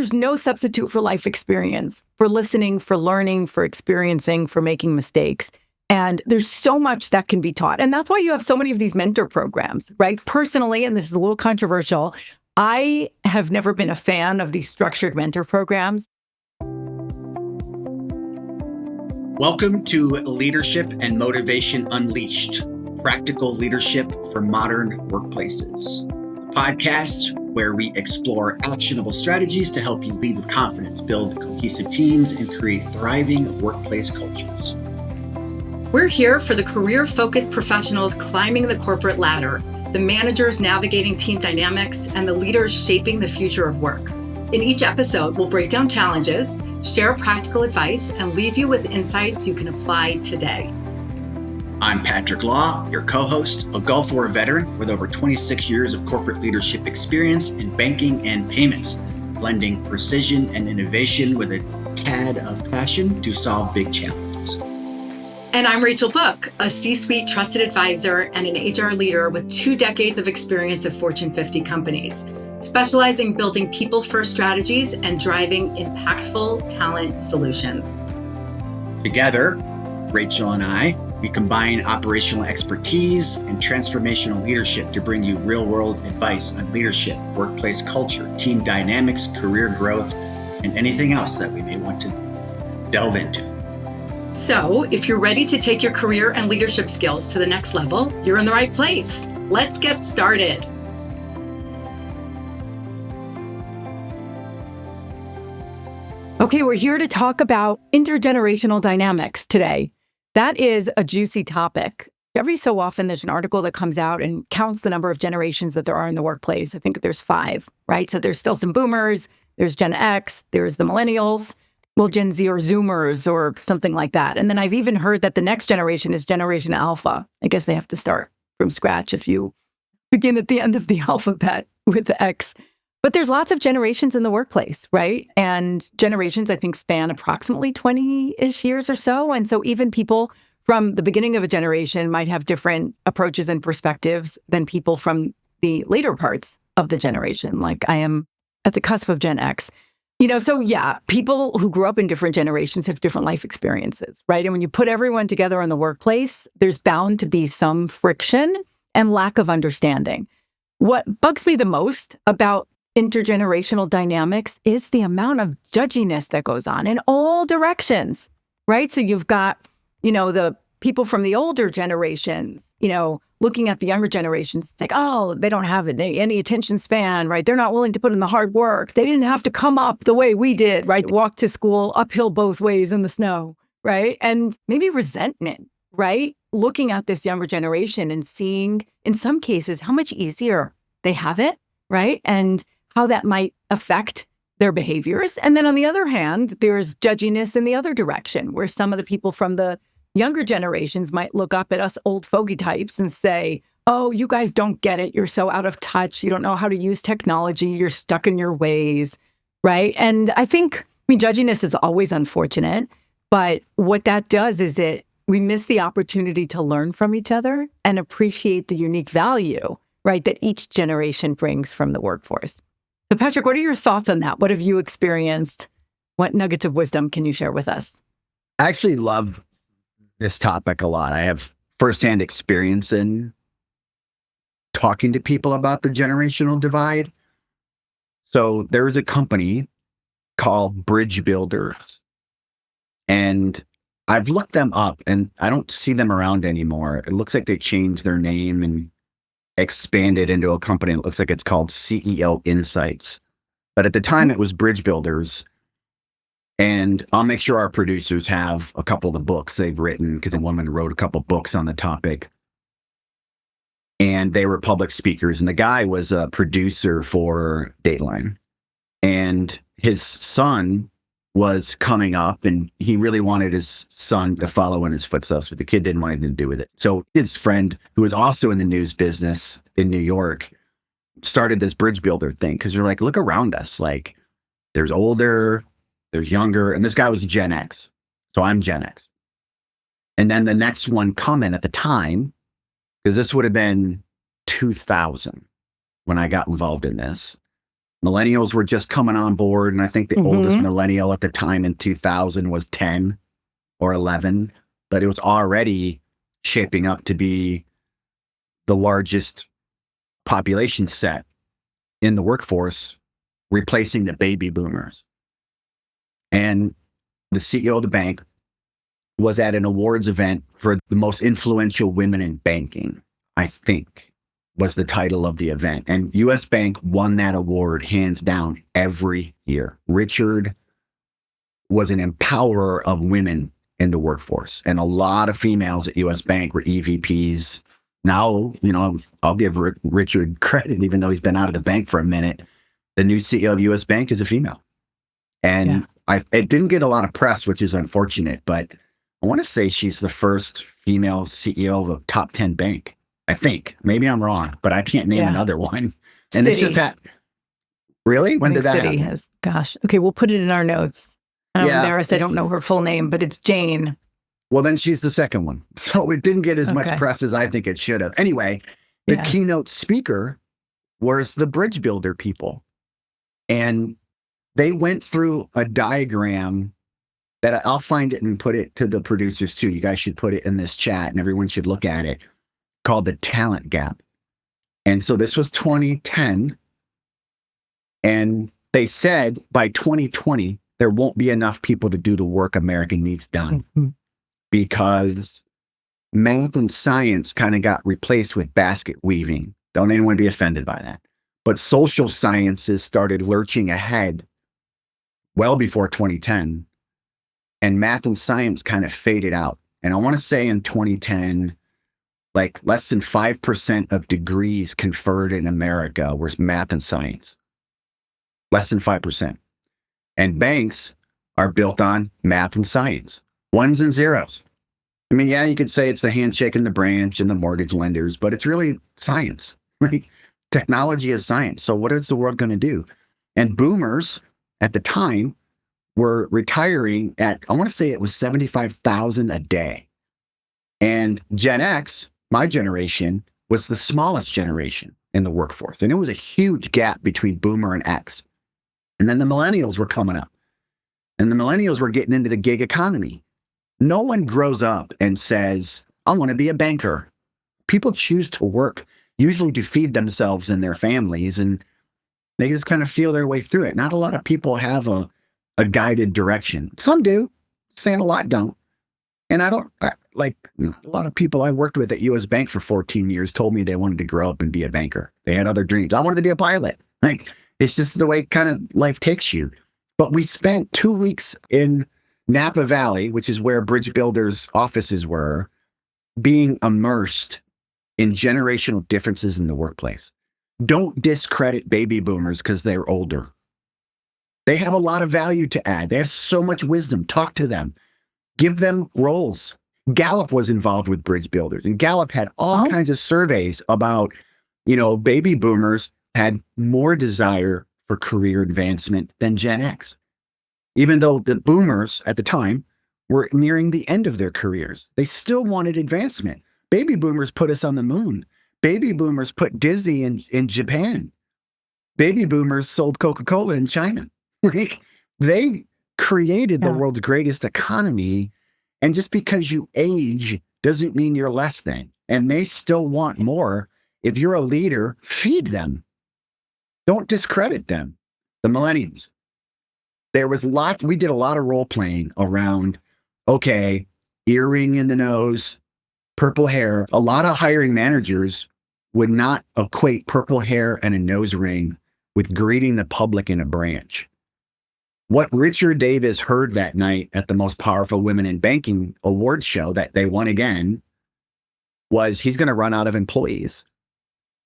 there's no substitute for life experience, for listening, for learning, for experiencing, for making mistakes. And there's so much that can be taught. And that's why you have so many of these mentor programs, right? Personally, and this is a little controversial, I have never been a fan of these structured mentor programs. Welcome to Leadership and Motivation Unleashed, practical leadership for modern workplaces. A podcast where we explore actionable strategies to help you lead with confidence, build cohesive teams, and create thriving workplace cultures. We're here for the career-focused professionals climbing the corporate ladder, the managers navigating team dynamics, and the leaders shaping the future of work. In each episode, we'll break down challenges, share practical advice, and leave you with insights you can apply today. I'm Patrick Law, your co-host, a Gulf War veteran with over 26 years of corporate leadership experience in banking and payments, blending precision and innovation with a tad of passion to solve big challenges. And I'm Rachel Book, a C-suite trusted advisor and an HR leader with 2 decades of experience at Fortune 50 companies, specializing in building people-first strategies and driving impactful talent solutions. Together, Rachel and I, we combine operational expertise and transformational leadership to bring you real-world advice on leadership, workplace culture, team dynamics, career growth, and anything else that we may want to delve into. So, if you're ready to take your career and leadership skills to the next level, you're in the right place. Let's get started. Okay, we're here to talk about intergenerational dynamics today. That is a juicy topic. Every so often, there's an article that comes out and counts the number of generations that there are in the workplace. I think there's 5, right? So there's still some boomers, there's Gen X, there's the millennials, well, Gen Z or Zoomers or something like that. And then I've even heard that the next generation is Generation Alpha. I guess they have to start from scratch if you begin at the end of the alphabet with the X. But there's lots of generations in the workplace, right? And generations, I think, span approximately 20-ish years or so. And so even people from the beginning of a generation might have different approaches and perspectives than people from the later parts of the generation. Like I am at the cusp of Gen X. So yeah, people who grew up in different generations have different life experiences, right? And when you put everyone together in the workplace, there's bound to be some friction and lack of understanding. What bugs me the most about intergenerational dynamics is the amount of judginess that goes on in all directions, right? So you've got, the people from the older generations, looking at the younger generations, it's like, oh, they don't have any attention span, right? They're not willing to put in the hard work. They didn't have to come up the way we did, right? Walk to school uphill both ways in the snow, right? And maybe resentment, right? Looking at this younger generation and seeing, in some cases, how much easier they have it, right? And how that might affect their behaviors. And then on the other hand, there's judginess in the other direction, where some of the people from the younger generations might look up at us old fogey types and say, oh, you guys don't get it. You're so out of touch. You don't know how to use technology. You're stuck in your ways, right? And I think, judginess is always unfortunate, but what that does is we miss the opportunity to learn from each other and appreciate the unique value, right, that each generation brings from the workforce. So Patrick, what are your thoughts on that? What have you experienced? What nuggets of wisdom can you share with us? I actually love this topic a lot. I have firsthand experience in talking to people about the generational divide. So there is a company called Bridge Builders, and I've looked them up and I don't see them around anymore. It looks like they changed their name and expanded into a company that looks like it's called CEO Insights. But at the time it was Bridge Builders. And I'll make sure our producers have a couple of the books they've written, because the woman wrote a couple books on the topic. And they were public speakers. And the guy was a producer for Dateline. And his son was coming up and he really wanted his son to follow in his footsteps, but the kid didn't want anything to do with it. So his friend, who was also in the news business in New York, started this bridge builder thing. Because you're like, look around us. Like, there's older, there's younger, and this guy was Gen X. So I'm Gen X. And then the next one coming at the time, because this would have been 2000 when I got involved in this, Millennials were just coming on board. And I think the oldest millennial at the time in 2000 was 10 or 11, but it was already shaping up to be the largest population set in the workforce, replacing the baby boomers. And the CEO of the bank was at an awards event for the most influential women in banking, I think was the title of the event. And US Bank won that award hands down every year. Richard was an empowerer of women in the workforce. And a lot of females at US Bank were EVPs. Now, I'll give Richard credit, even though he's been out of the bank for a minute. The new CEO of US Bank is a female. And it didn't get a lot of press, which is unfortunate, but I want to say she's the first female CEO of a top 10 bank. I think. Maybe I'm wrong, but I can't name another one. And Citi. it's just really? When did that Citi happen? gosh. Okay, we'll put it in our notes. I'm embarrassed I don't know her full name, but it's Jane. Well, then she's the second one. So it didn't get as much press as I think it should have. Anyway, the keynote speaker was the bridge builder people. And they went through a diagram that I'll find it and put it to the producers too. You guys should put it in this chat and everyone should look at it, called the talent gap. And so this was 2010. And they said by 2020, there won't be enough people to do the work America needs done because math and science kind of got replaced with basket weaving. Don't anyone be offended by that. But social sciences started lurching ahead well before 2010. And math and science kind of faded out. And I want to say in 2010, like less than 5% of degrees conferred in America was math and science. Less than 5%. And banks are built on math and science, ones and zeros. I mean, you could say it's the handshake and the branch and the mortgage lenders, but it's really science. Like technology is science. So what is the world going to do? And boomers at the time were retiring at, I want to say it was 75,000 a day. And Gen X, my generation, was the smallest generation in the workforce. And it was a huge gap between boomer and X. And then the millennials were coming up. And the millennials were getting into the gig economy. No one grows up and says, I want to be a banker. People choose to work, usually to feed themselves and their families, and they just kind of feel their way through it. Not a lot of people have a guided direction. Some do, saying a lot don't. And a lot of people I worked with at US Bank for 14 years told me they wanted to grow up and be a banker. They had other dreams. I wanted to be a pilot. It's just the way kind of life takes you. But we spent 2 weeks in Napa Valley, which is where Bridge Builders' offices were, being immersed in generational differences in the workplace. Don't discredit baby boomers because they're older. They have a lot of value to add. They have so much wisdom. Talk to them. Give them roles. Gallup was involved with Bridge Builders, and Gallup had all kinds of surveys about, baby boomers had more desire for career advancement than Gen X. Even though the boomers at the time were nearing the end of their careers, they still wanted advancement. Baby boomers put us on the moon. Baby boomers put Disney in Japan. Baby boomers sold Coca-Cola in China. They created the world's greatest economy. And just because you age doesn't mean you're less than. And they still want more. If you're a leader, feed them. Don't discredit them. The millennials. We did a lot of role playing around, earring in the nose, purple hair. A lot of hiring managers would not equate purple hair and a nose ring with greeting the public in a branch. What Richard Davis heard that night at the Most Powerful Women in Banking Awards show that they won again was he's going to run out of employees.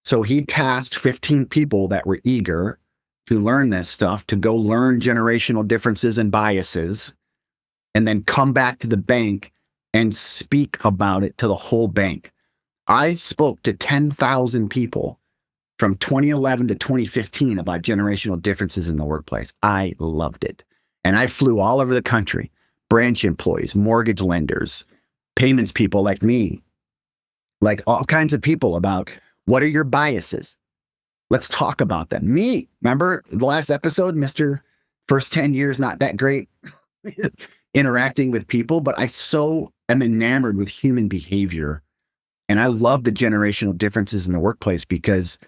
So he tasked 15 people that were eager to learn this stuff, to go learn generational differences and biases, and then come back to the bank and speak about it to the whole bank. I spoke to 10,000 people from 2011 to 2015 about generational differences in the workplace. I loved it. And I flew all over the country, branch employees, mortgage lenders, payments people like me, like all kinds of people about what are your biases? Let's talk about them. Me, remember the last episode, Mr. First 10 years, not that great interacting with people, but I so am enamored with human behavior. And I love the generational differences in the workplace because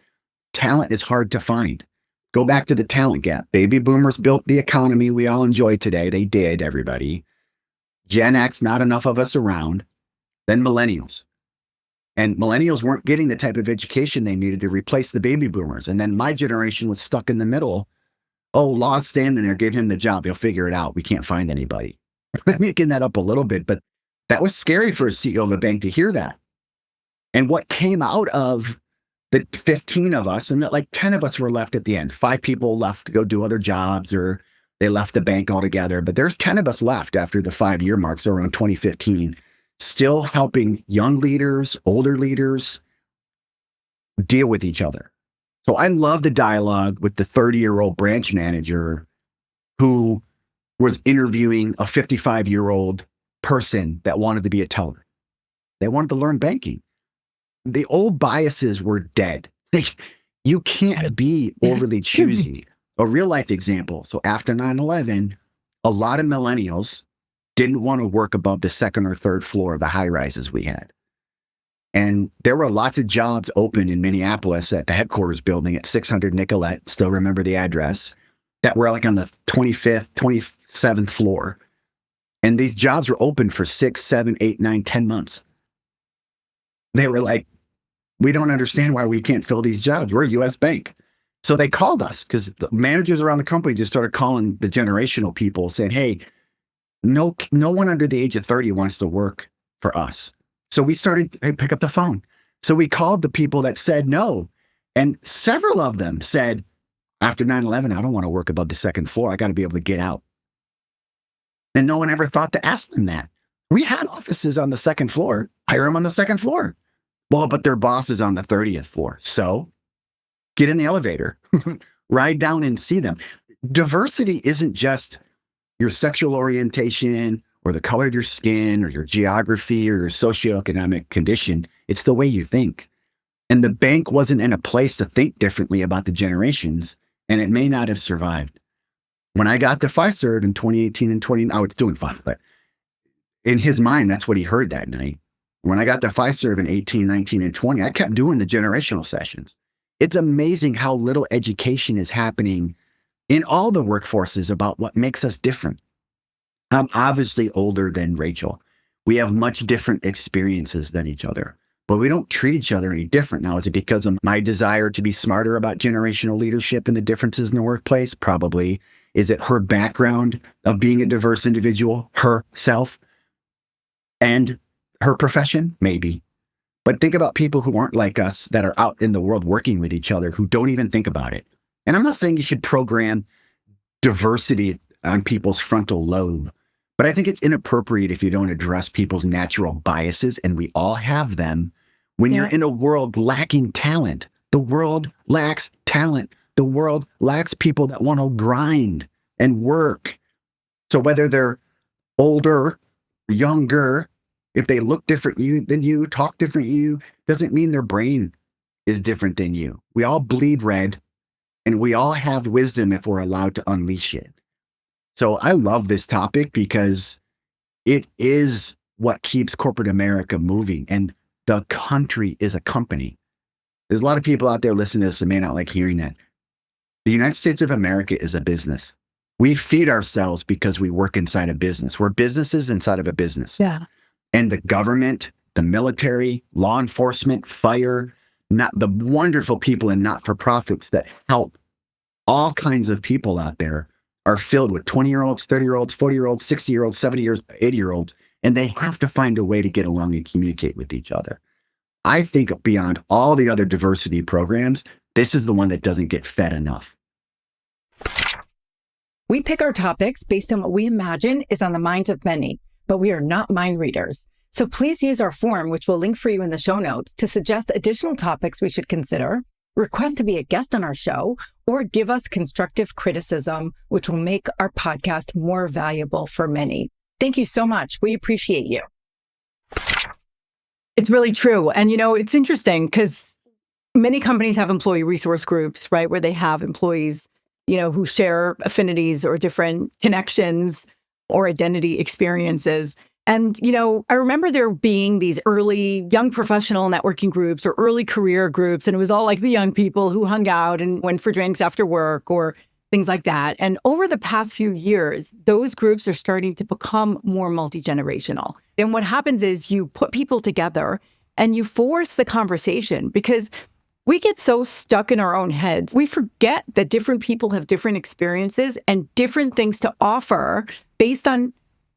talent is hard to find. Go back to the talent gap. Baby boomers built the economy we all enjoy today. They did, everybody. Gen X, not enough of us around. Then millennials. And millennials weren't getting the type of education they needed to replace the baby boomers. And then my generation was stuck in the middle. Oh, Law's standing there, give him the job. He'll figure it out. We can't find anybody. I'm making that up a little bit, but that was scary for a CEO of a bank to hear that. And what came out of the 15 of us, and like 10 of us were left at the end. 5 people left to go do other jobs, or they left the bank altogether. But there's 10 of us left after the 5-year mark, so around 2015, still helping young leaders, older leaders deal with each other. So I love the dialogue with the 30-year-old branch manager who was interviewing a 55-year-old person that wanted to be a teller. They wanted to learn banking. The old biases were dead. You can't be overly choosy. A real life example. So after 9/11, a lot of millennials didn't want to work above the 2nd or 3rd floor of the high rises we had. And there were lots of jobs open in Minneapolis at the headquarters building at 600 Nicollet, still remember the address, that were like on the 25th, 27th floor. And these jobs were open for 6, 7, 8, 9, 10 months. They were like, we don't understand why we can't fill these jobs. We're a U.S. bank. So they called us because the managers around the company just started calling the generational people saying, hey, no one under the age of 30 wants to work for us. So we started, hey, pick up the phone. So we called the people that said no. And several of them said, after 9/11, I don't want to work above the 2nd floor. I got to be able to get out. And no one ever thought to ask them that. We had offices on the 2nd floor. Hire them on the 2nd floor. Well, but their boss is on the 30th floor. So get in the elevator, ride down and see them. Diversity isn't just your sexual orientation or the color of your skin or your geography or your socioeconomic condition. It's the way you think. And the bank wasn't in a place to think differently about the generations, and it may not have survived. When I got to Fiserv in 2018 and 20, I was doing fine, but in his mind, that's what he heard that night. When I got to Fiserv in 18, 19, and 20, I kept doing the generational sessions. It's amazing how little education is happening in all the workforces about what makes us different. I'm obviously older than Rachel. We have much different experiences than each other, but we don't treat each other any different. Now, is it because of my desire to be smarter about generational leadership and the differences in the workplace? Probably. Is it her background of being a diverse individual, herself, and her profession? Maybe. But think about people who aren't like us that are out in the world working with each other who don't even think about it. And I'm not saying you should program diversity on people's frontal lobe, but I think it's inappropriate if you don't address people's natural biases, and we all have them. When you're in a world lacking talent, the world lacks talent. The world lacks people that want to grind and work. So whether they're older, younger, if they look different than you, talk different than you, doesn't mean their brain is different than you. We all bleed red, and we all have wisdom if we're allowed to unleash it. So I love this topic because it is what keeps corporate America moving, and the country is a company. There's a lot of people out there listening to this that may not like hearing that. The United States of America is a business. We feed ourselves because we work inside a business. We're businesses inside of a business. Yeah. And the government, the military, law enforcement, fire, not the wonderful people in not-for-profits that help all kinds of people out there are filled with 20-year-olds, 30-year-olds, 40-year-olds, 60-year-olds, 70-year-olds, 80-year-olds, and they have to find a way to get along and communicate with each other. I think beyond all the other diversity programs, this is the one that doesn't get fed enough. We pick our topics based on what we imagine is on the minds of many, but we are not mind readers. So please use our form, which we'll link for you in the show notes, to suggest additional topics we should consider, request to be a guest on our show, or give us constructive criticism, which will make our podcast more valuable for many. Thank you so much. We appreciate you. It's really true. And, it's interesting because many companies have employee resource groups, right, where they have employees, who share affinities or different connections or identity experiences. And, I remember there being these early young professional networking groups or early career groups, and it was all like the young people who hung out and went for drinks after work or things like that. And over the past few years, those groups are starting to become more multi-generational. And what happens is you put people together and you force the conversation, because we get so stuck in our own heads. We forget that different people have different experiences and different things to offer based on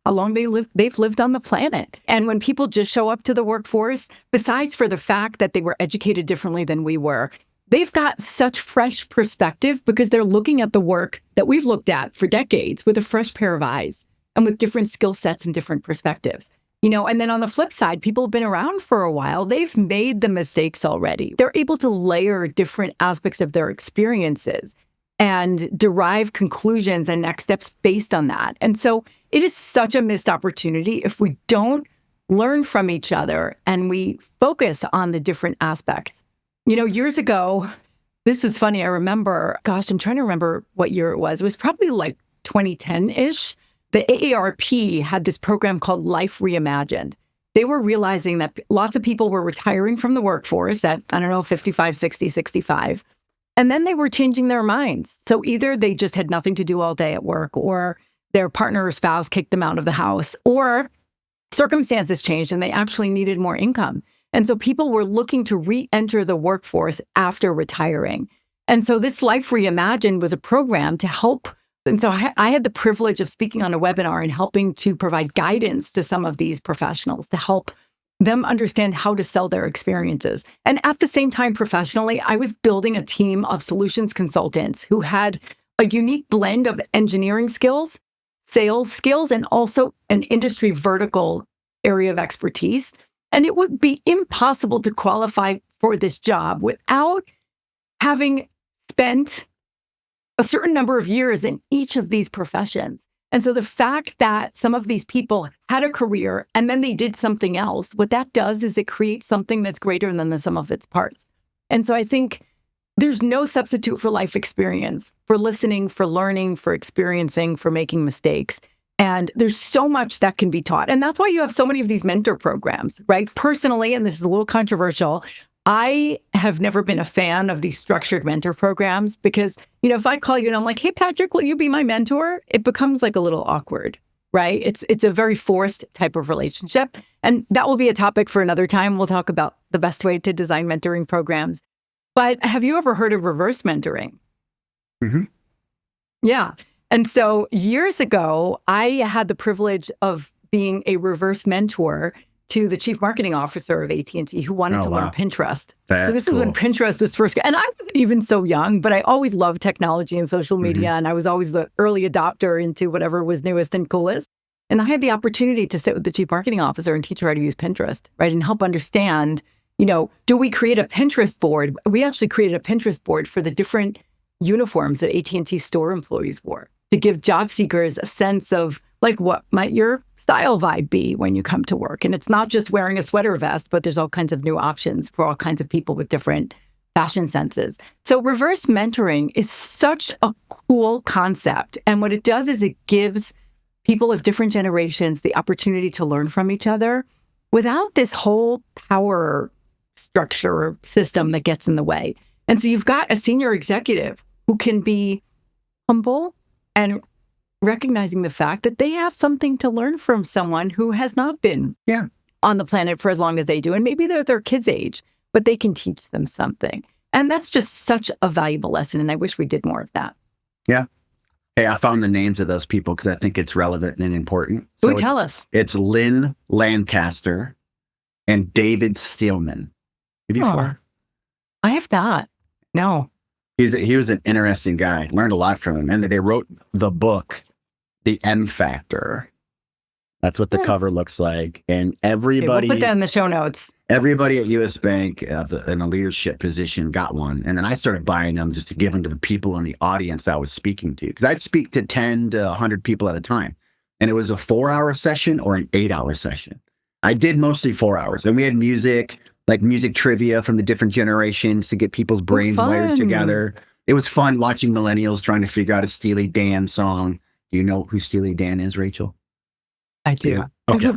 how long they've lived on the planet. And when people just show up to the workforce, besides for the fact that they were educated differently than we were, they've got such fresh perspective because they're looking at the work that we've looked at for decades with a fresh pair of eyes and with different skill sets and different perspectives. And then on the flip side, people have been around for a while. They've made the mistakes already. They're able to layer different aspects of their experiences and derive conclusions and next steps based on that. And so it is such a missed opportunity if we don't learn from each other and we focus on the different aspects. Years ago, this was funny. I remember, I'm trying to remember what year it was. It was probably like 2010-ish. The AARP had this program called Life Reimagined. They were realizing that lots of people were retiring from the workforce at, 55, 60, 65. And then they were changing their minds. So either they just had nothing to do all day at work, or their partner or spouse kicked them out of the house, or circumstances changed and they actually needed more income. And so people were looking to re-enter the workforce after retiring. And so this Life Reimagined was a program to help. And so I had the privilege of speaking on a webinar and helping to provide guidance to some of these professionals to help them understand how to sell their experiences. And at the same time, professionally, I was building a team of solutions consultants who had a unique blend of engineering skills, sales skills, and also an industry vertical area of expertise. And it would be impossible to qualify for this job without having spent a certain number of years in each of these professions. And so the fact that some of these people had a career and then they did something else, what that does is it creates something that's greater than the sum of its parts. And so I think there's no substitute for life experience, for listening, for learning, for experiencing, for making mistakes. And there's so much that can be taught. And that's why you have so many of these mentor programs, right? Personally, and this is a little controversial, I have never been a fan of these structured mentor programs because, if I call you and I'm like, hey, Patrick, will you be my mentor? It becomes like a little awkward, right? It's a very forced type of relationship. And that will be a topic for another time. We'll talk about the best way to design mentoring programs. But have you ever heard of reverse mentoring? Mm-hmm. Yeah. And so years ago, I had the privilege of being a reverse mentor to the chief marketing officer of AT&T who wanted to learn Pinterest. So this was when Pinterest was first, and I wasn't even so young, but I always loved technology and social media. And I was always the early adopter into whatever was newest and coolest. And I had the opportunity to sit with the chief marketing officer and teach her how to use Pinterest, right? And help understand, do we create a Pinterest board? We actually created a Pinterest board for the different uniforms that AT&T store employees wore to give job seekers a sense of like, what might your style vibe be when you come to work? And it's not just wearing a sweater vest, but there's all kinds of new options for all kinds of people with different fashion senses. So reverse mentoring is such a cool concept. And what it does is it gives people of different generations the opportunity to learn from each other without this whole power structure or system that gets in the way. And so you've got a senior executive who can be humble and recognizing the fact that they have something to learn from someone who has not been on the planet for as long as they do. And maybe they're their kids' age, but they can teach them something. And that's just such a valuable lesson. And I wish we did more of that. Yeah. Hey, I found the names of those people because I think it's relevant and important. So tell us. It's Lynn Lancaster and David Steelman. Have you before? I have not. No. He was an interesting guy. Learned a lot from him. And they wrote the book, The M Factor. That's what the cover looks like. And everybody... We'll put that in the show notes. Everybody at U.S. Bank in a leadership position got one. And then I started buying them just to give them to the people in the audience I was speaking to. Because I'd speak to 10 to 100 people at a time. And it was a 4-hour session or an 8-hour session. I did mostly 4 hours. And we had music. like music trivia from the different generations to get people's brains wired together. It was fun watching millennials trying to figure out a Steely Dan song. Do you know who Steely Dan is, Rachel? I do. Yeah. Okay.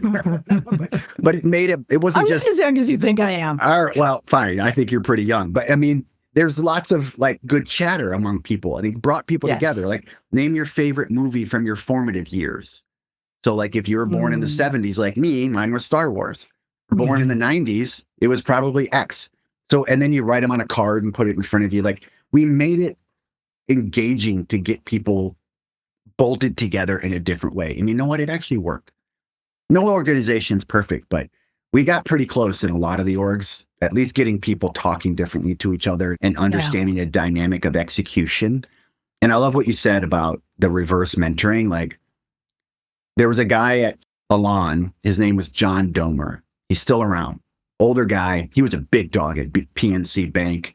but it made it wasn't I'm just as young as you think I am. All right, well, fine. I think you're pretty young. But I mean, there's lots of like good chatter among people, and it brought people together. Like, name your favorite movie from your formative years. So like if you were born in the 70s like me, mine was Star Wars. Born in the 90s, it was probably X. So, and then you write them on a card and put it in front of you. Like, we made it engaging to get people bolted together in a different way. And you know what? It actually worked. No organization's perfect, but we got pretty close in a lot of the orgs, at least getting people talking differently to each other and understanding the dynamic of execution. And I love what you said about the reverse mentoring. Like, there was a guy at Elan, his name was John Domer. He's still around. Older guy. He was a big dog at PNC Bank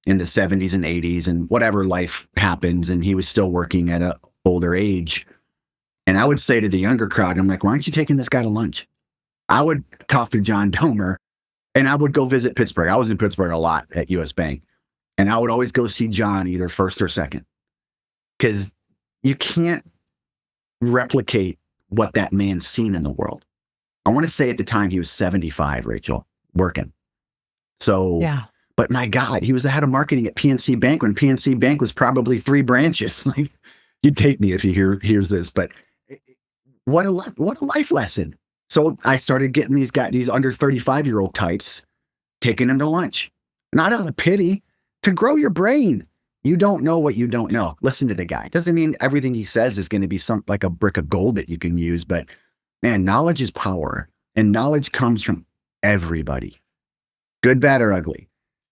in the 70s and 80s, and whatever life happens, and he was still working at an older age. And I would say to the younger crowd, I'm like, why aren't you taking this guy to lunch? I would talk to John Domer, and I would go visit Pittsburgh. I was in Pittsburgh a lot at US Bank, and I would always go see John either first or second, because you can't replicate what that man's seen in the world. I want to say at the time he was 75, Rachel, working. So, but my God, he was the head of marketing at PNC Bank when PNC Bank was probably 3 branches. Like, you'd take me if you hears this, but what a life lesson. So I started getting these under 35-year-old types, taking them to lunch, not out of pity, to grow your brain. You don't know what you don't know. Listen to the guy. Doesn't mean everything he says is going to be like a brick of gold that you can use, but man, knowledge is power, and knowledge comes from everybody, good, bad, or ugly.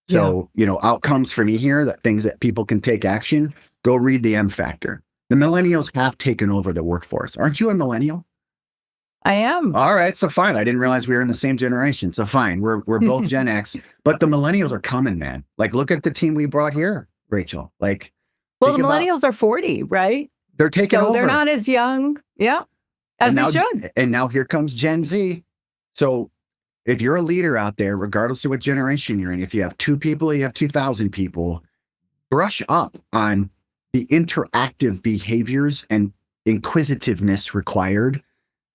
So, outcomes for me here, that things that people can take action, go read the M Factor. The millennials have taken over the workforce. Aren't you a millennial? I am. All right. So fine. I didn't realize we were in the same generation. So fine. We're both Gen X, but the millennials are coming, man. Like, look at the team we brought here, Rachel. Like, well, the millennials are 40, right? They're taking over. So they're not as young. Yeah. As they should. And now here comes Gen Z. So if you're a leader out there, regardless of what generation you're in, if you have 2 people, you have 2,000 people, brush up on the interactive behaviors and inquisitiveness required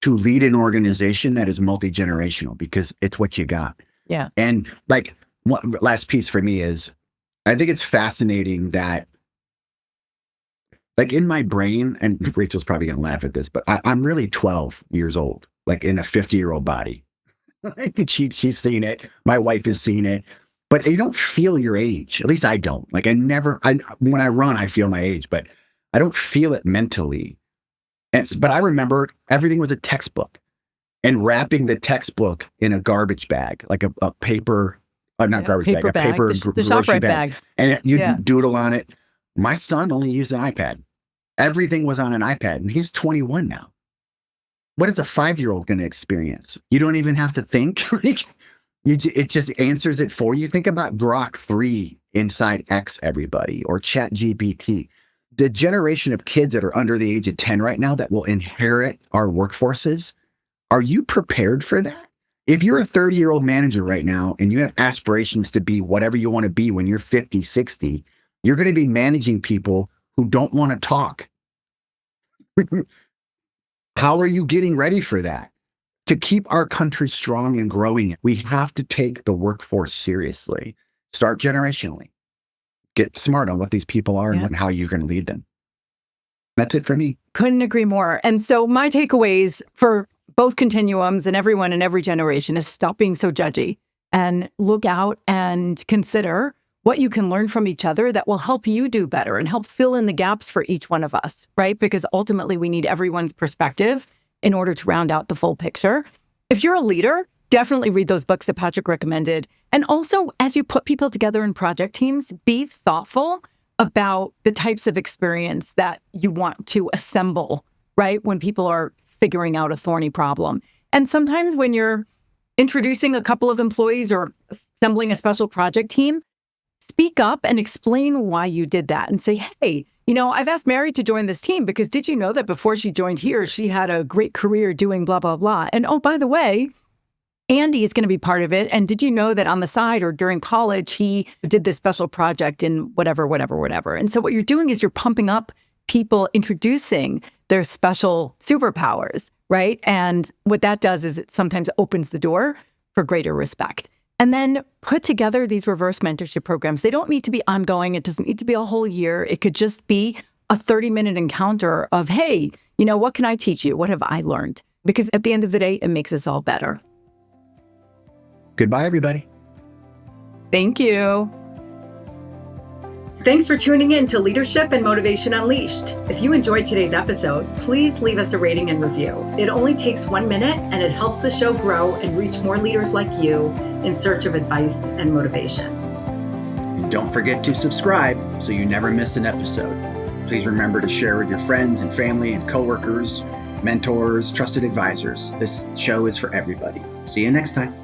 to lead an organization that is multi-generational, because it's what you got. Yeah. And like, one last piece for me is, I think it's fascinating that, like, in my brain, and Rachel's probably going to laugh at this, but I'm really 12 years old, like in a 50-year-old body. She's seen it. My wife has seen it. But you don't feel your age. At least I don't. Like, when I run, I feel my age, but I don't feel it mentally. But I remember everything was a textbook, and wrapping the textbook in a garbage bag, like a paper, not garbage bag, a paper the ShopRite bags. And you doodle on it. My son only used an iPad. Everything was on an iPad, and he's 21 now. What is a 5-year-old going to experience? You don't even have to think. It just answers it for you. Think about Grok 3 inside X, everybody, or ChatGPT. The generation of kids that are under the age of 10 right now that will inherit our workforces, are you prepared for that? If you're a 30-year-old manager right now and you have aspirations to be whatever you want to be when you're 50, 60, you're going to be managing people who don't want to talk. How are you getting ready for that? To keep our country strong and growing, we have to take the workforce seriously. Start generationally. Get smart on what these people are and how you're going to lead them. That's it for me. Couldn't agree more. And so my takeaways for both continuums and everyone in every generation is stop being so judgy and look out and consider what you can learn from each other that will help you do better and help fill in the gaps for each one of us, right? Because ultimately we need everyone's perspective in order to round out the full picture. If you're a leader, definitely read those books that Patrick recommended. And also, as you put people together in project teams, be thoughtful about the types of experience that you want to assemble, right? When people are figuring out a thorny problem. And sometimes when you're introducing a couple of employees or assembling a special project team, speak up and explain why you did that and say, hey, I've asked Mary to join this team because did you know that before she joined here, she had a great career doing blah, blah, blah. And oh, by the way, Andy is going to be part of it. And did you know that on the side or during college, he did this special project in whatever. And so what you're doing is you're pumping up people introducing their special superpowers, right? And what that does is it sometimes opens the door for greater respect. And then put together these reverse mentorship programs. They don't need to be ongoing. It doesn't need to be a whole year. It could just be a 30-minute encounter of, hey, what can I teach you? What have I learned? Because at the end of the day, it makes us all better. Goodbye, everybody. Thank you. Thanks for tuning in to Leadership and Motivation Unleashed. If you enjoyed today's episode, please leave us a rating and review. It only takes 1 minute and it helps the show grow and reach more leaders like you in search of advice and motivation. And don't forget to subscribe so you never miss an episode. Please remember to share with your friends and family and coworkers, mentors, trusted advisors. This show is for everybody. See you next time.